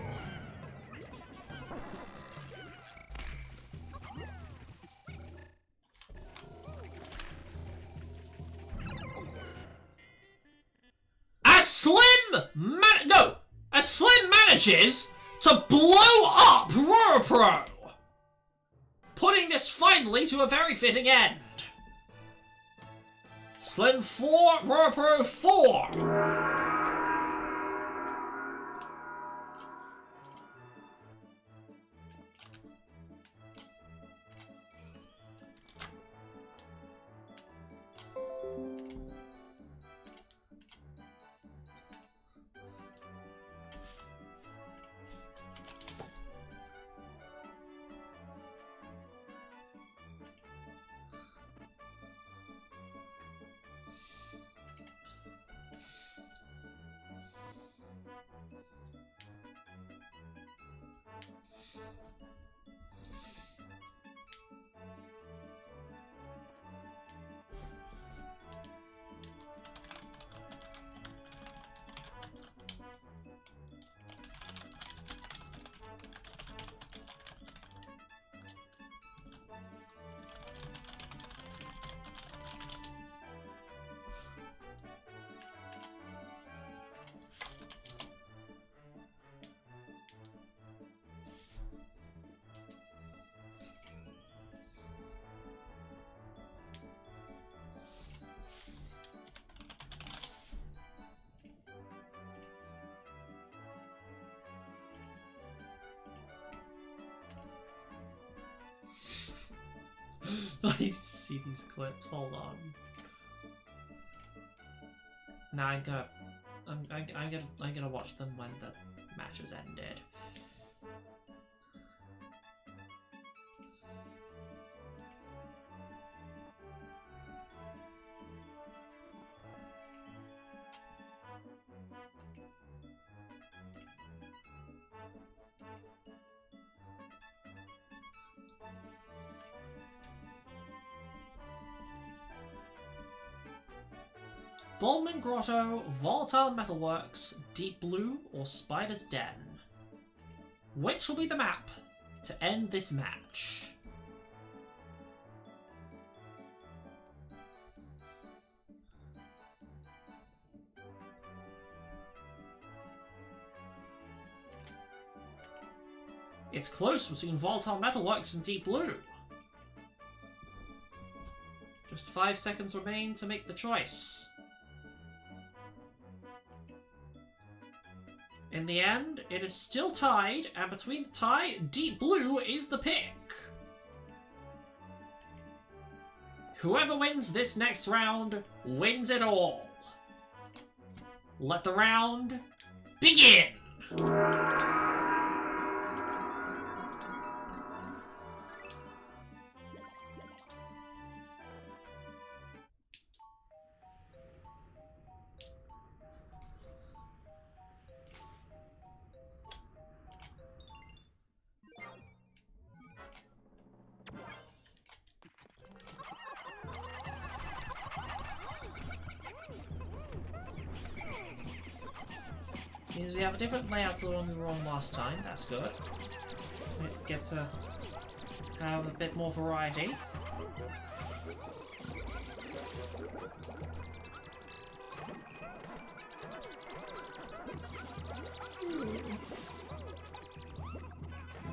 A Slim manages to blow up Roropro, putting this finally to a very fitting end. Slim 4, Roropro 4. I need to see these clips. Hold on. Now I'm gonna watch them when the match has ended. Bulman Grotto, Volatile Metalworks, Deep Blue, or Spider's Den? Which will be the map to end this match? It's close between Volatile Metalworks and Deep Blue. Just 5 seconds remain to make the choice. In the end, it is still tied, and between the tie, Deep Blue is the pick. Whoever wins this next round wins it all. Let the round begin! Seems we have a different layout to the one we were on last time. That's good. We get to have a bit more variety.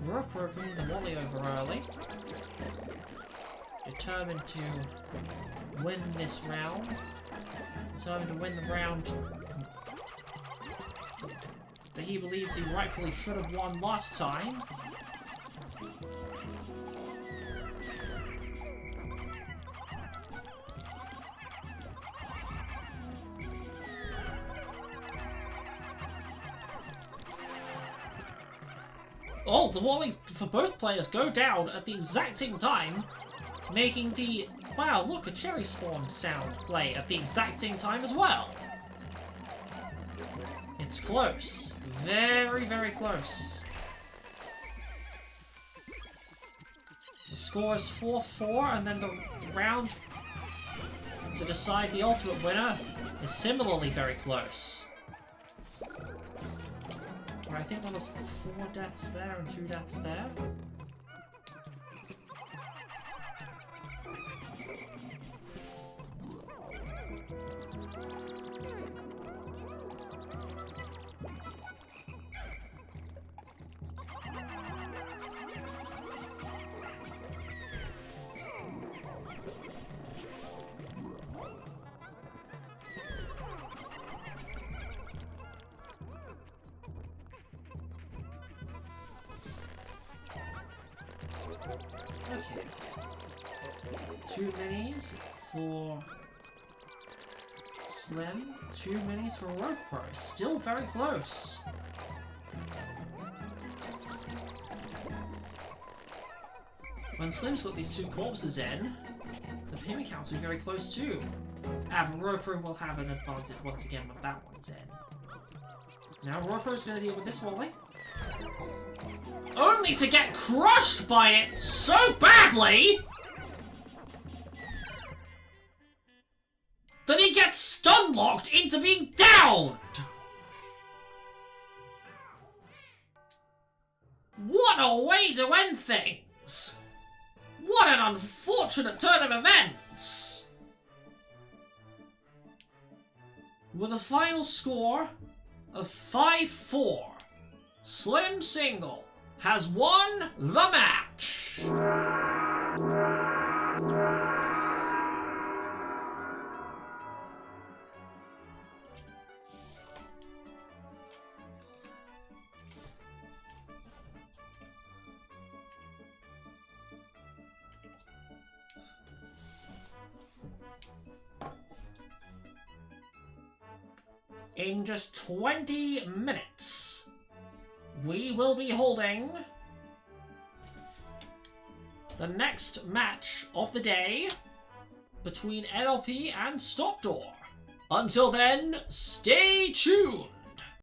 Roropro bringing the Wally over early. Determined to win this round. Determined to win the round that he believes he rightfully should have won last time. Oh, the Wallies for both players go down at the exact same time, making the, wow, look, a cherry spawn sound play at the exact same time as well. It's close. Very, very close. The score is 4-4, and then the round to decide the ultimate winner is similarly very close. Right, I think there was 4 deaths there and 2 deaths there. Okay. 2 minis for Slim, 2 minis for Roropro. Still very close. When Slim's got these 2 corpses in, the Pikmin counts will be very close too. But Roropro will have an advantage once again with that one's in. Now Ropro's going to deal with this volley. Only to get crushed by it so badly that he gets stun-locked into being downed! What a way to end things! What an unfortunate turn of events! With a final score of 5-4, Slim Single has won the match! In just 20 minutes, we will be holding the next match of the day between NLP and Stop Door. Until then, stay tuned!